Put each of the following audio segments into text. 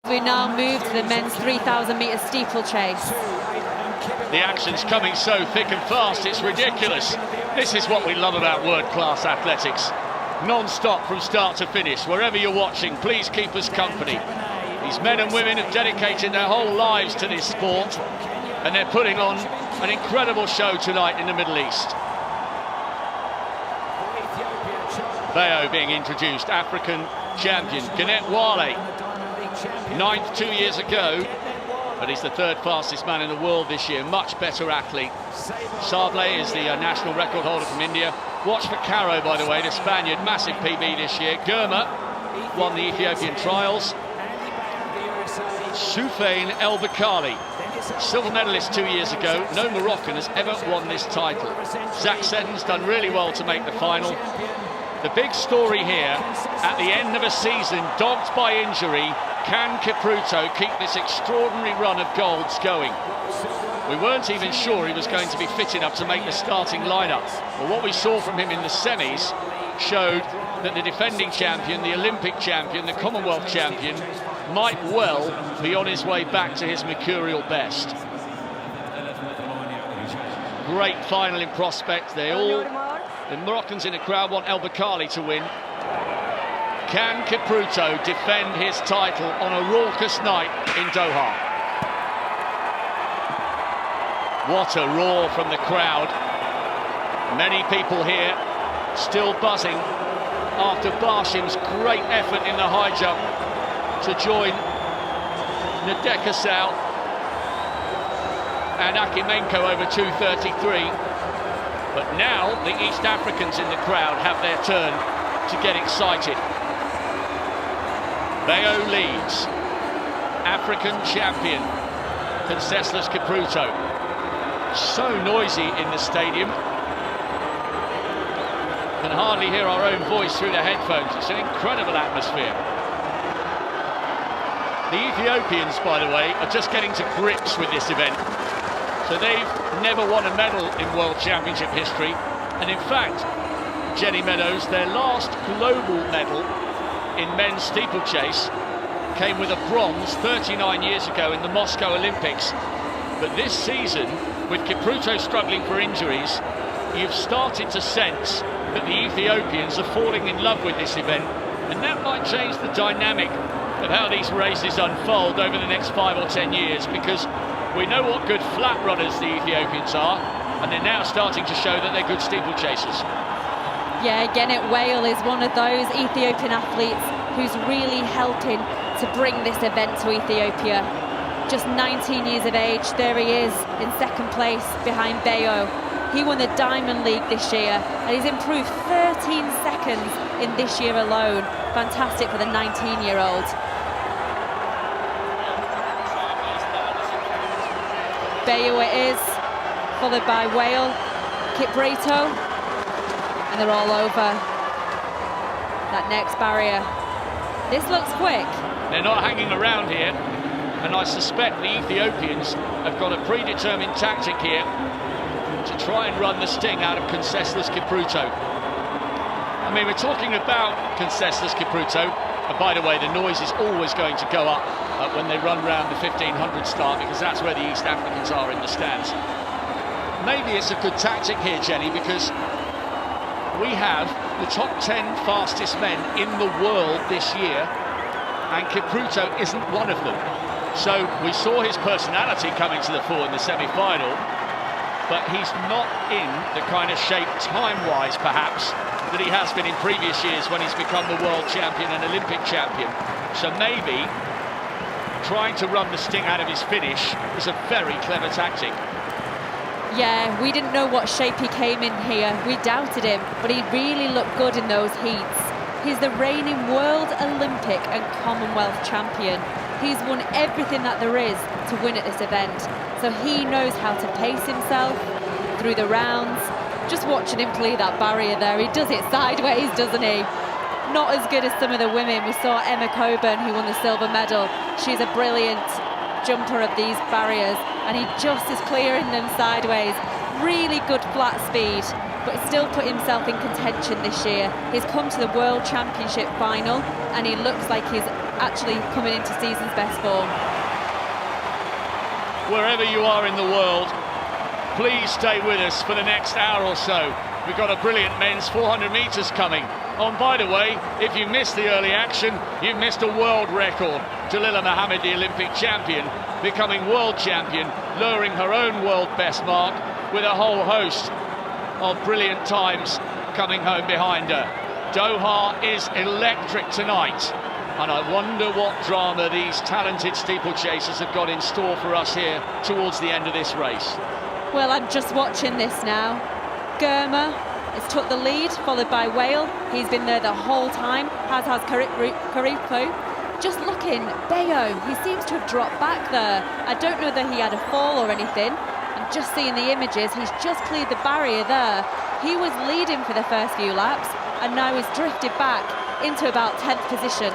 We now move to the men's 3,000 metre steeplechase. The action's coming so thick and fast, it's ridiculous. This is what we love about world-class athletics. Non-stop from start to finish. Wherever you're watching, please keep us company. These men and women have dedicated their whole lives to this sport, and they're putting on an incredible show tonight in the Middle East. Bayo being introduced, African champion, Ganet Wale. 9th 2 years ago, but he's the 3rd fastest man in the world this year, much better athlete. Sable is the national record holder from India. Watch for Caro, by the way, the Spaniard, massive PB this year. Girma won the Ethiopian trials. Soufiane El Bakali, silver medalist 2 years ago. No Moroccan has ever won this title. Zach Seddon's done really well to make the final. The big story here, at the end of a season dogged by injury, can Kipruto keep this extraordinary run of golds going? We weren't even sure he was going to be fit enough to make the starting lineup. But what we saw from him in the semis showed that the defending champion, the Olympic champion, the Commonwealth champion, might well be on his way back to his mercurial best. Great final in prospect. The Moroccans in the crowd want El Bakali to win. Can Kipruto defend his title on a raucous night in Doha? What a roar from the crowd. Many people here still buzzing after Barshim's great effort in the high jump to join Ndekasau and Akimenko over 2:33. But now the East Africans in the crowd have their turn to get excited. Bayo leads. African champion, Conseslus Kipruto. So noisy in the stadium. Can hardly hear our own voice through the headphones. It's an incredible atmosphere. The Ethiopians, by the way, are just getting to grips with this event. So they've never won a medal in World Championship history. And in fact, Jenny Meadows, their last global medal in men's steeplechase came with a bronze 39 years ago in the Moscow Olympics. But this season, with Kipruto struggling for injuries, you've started to sense that the Ethiopians are falling in love with this event, and that might change the dynamic of how these races unfold over the next 5 or 10 years, because we know what good flat runners the Ethiopians are, and they're now starting to show that they're good steeplechasers. Yeah, Ganet Wale is one of those Ethiopian athletes who's really helping to bring this event to Ethiopia. Just 19 years of age, there he is in 2nd place behind Bayo. He won the Diamond League this year and he's improved 13 seconds in this year alone. Fantastic for the 19-year-old. Bayo it is, followed by Wale, Kipruto, and they're all over that next barrier. This looks quick. They're not hanging around here, and I suspect the Ethiopians have got a predetermined tactic here to try and run the sting out of Conseslus Kipruto. I mean, we're talking about Conseslus Kipruto, and by the way, the noise is always going to go up when they run round the 1500 start, because that's where the East Africans are in the stands. Maybe it's a good tactic here, Jenny, because we have the top 10 fastest men in the world this year, and Kipruto isn't one of them. So we saw his personality coming to the fore in the semi-final, but he's not in the kind of shape, time-wise perhaps, that he has been in previous years when he's become the world champion and Olympic champion. So maybe trying to run the sting out of his finish is a very clever tactic. Yeah, we didn't know what shape he came in here. We doubted him, but he really looked good in those heats. He's the reigning world, Olympic and Commonwealth champion. He's won everything that there is to win at this event. So he knows how to pace himself through the rounds. Just watching him play that barrier there, he does it sideways, doesn't he? Not as good as some of the women. We saw Emma Coburn, who won the silver medal. She's a brilliant jumper of these barriers, and he just is clearing them sideways. Really good flat speed, but still put himself in contention this year. He's come to the World Championship final and he looks like he's actually coming into season's best form. Wherever you are in the world, please stay with us for the next hour or so. We've got a brilliant men's 400 metres coming. Oh, and by the way, if you missed the early action, you've missed a world record. Jalila Mohammed, the Olympic champion, becoming world champion, lowering her own world best mark with a whole host of brilliant times coming home behind her. Doha is electric tonight, and I wonder what drama these talented steeplechasers have got in store for us here towards the end of this race. Well, I'm just watching this now. Germa has took the lead, followed by Whale. He's been there the whole time, as has Karipo. Just looking, Bayo, he seems to have dropped back there. I don't know that he had a fall or anything. I'm just seeing the images. He's just cleared the barrier there. He was leading for the first few laps, and now he's drifted back into about 10th position.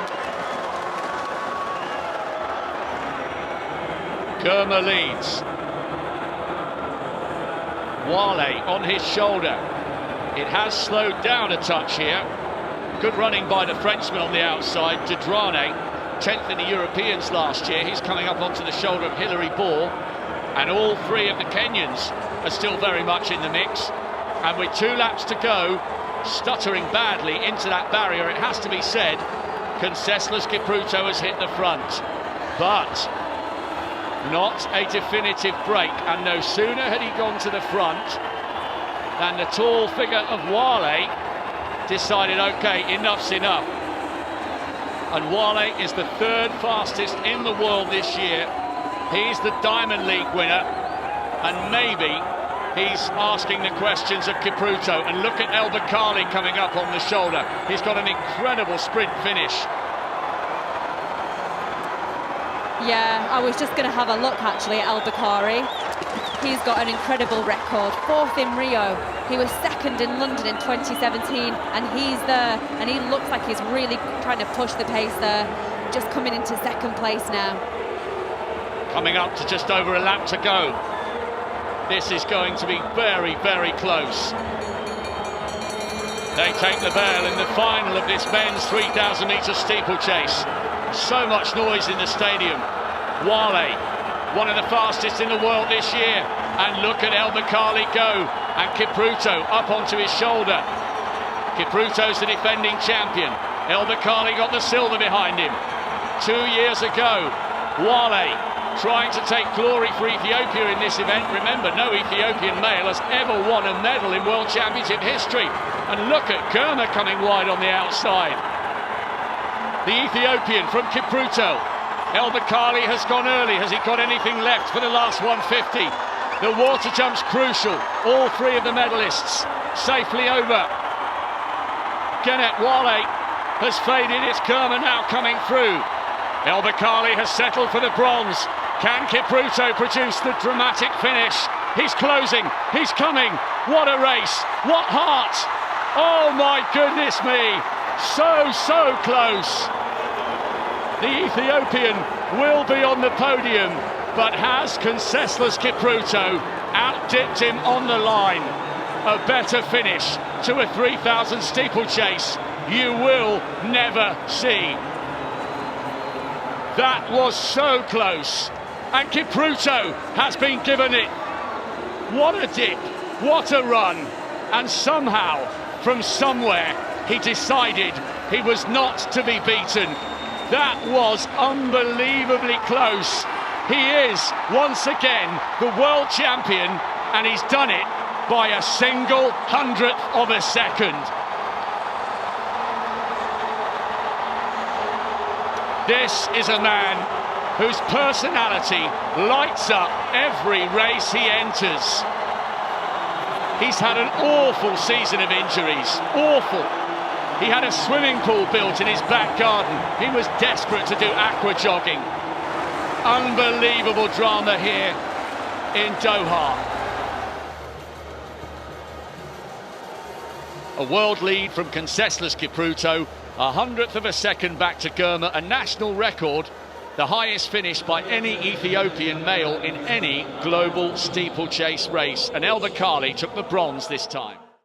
Germa leads. Wale on his shoulder. It has slowed down a touch here. Good running by the Frenchman on the outside, Dedrane, 10th in the Europeans last year. He's coming up onto the shoulder of Hilary Ball, and all three of the Kenyans are still very much in the mix. And with 2 laps to go, stuttering badly into that barrier, it has to be said, Conseslus Kipruto has hit the front. But not a definitive break, and no sooner had he gone to the front than the tall figure of Wale decided, okay, enough's enough. And Wale is the 3rd fastest in the world this year. He's the Diamond League winner, and maybe he's asking the questions of Kipruto. And look at El Bakali coming up on the shoulder. He's got an incredible sprint finish. Yeah, I was just going to have a look actually at El Bakari. He's got an incredible record. 4th in Rio. He was 2nd in London in 2017, and he's there, and he looks like he's really trying to push the pace there. Just coming into 2nd place now. Coming up to just over a lap to go. This is going to be very, very close. They take the bell in the final of this men's 3,000 metre steeplechase. So much noise in the stadium. Wale, one of the fastest in the world this year. And look at El Bakali go. And Kipruto up onto his shoulder. Kipruto's the defending champion. El Bakali got the silver behind him. 2 years ago, Wale trying to take glory for Ethiopia in this event. Remember, no Ethiopian male has ever won a medal in World Championship history. And look at Germa coming wide on the outside. The Ethiopian from Kipruto. El Bakali has gone early. Has he got anything left for the last 150? The water jump's crucial. All 3 of the medalists safely over. Genet Wale has faded. It's Germa now coming through. El Bakali has settled for the bronze. Can Kipruto produce the dramatic finish? He's closing. He's coming. What a race. What heart. Oh my goodness me. So close. The Ethiopian will be on the podium, but has Conseslus Kipruto outdipped him on the line? A better finish to a 3,000 steeplechase you will never see. That was so close, and Kipruto has been given it. What a dip, what a run, and somehow, from somewhere, he decided he was not to be beaten. That was unbelievably close. He is, once again, the world champion, and he's done it by a single 100th of a second. This is a man whose personality lights up every race he enters. He's had an awful season of injuries, awful. He had a swimming pool built in his back garden. He was desperate to do aqua jogging. Unbelievable drama here in Doha. A world lead from Conseslus Kipruto, 100th of a second back to Germa, a national record, the highest finish by any Ethiopian male in any global steeplechase race. And El Bakali took the bronze this time.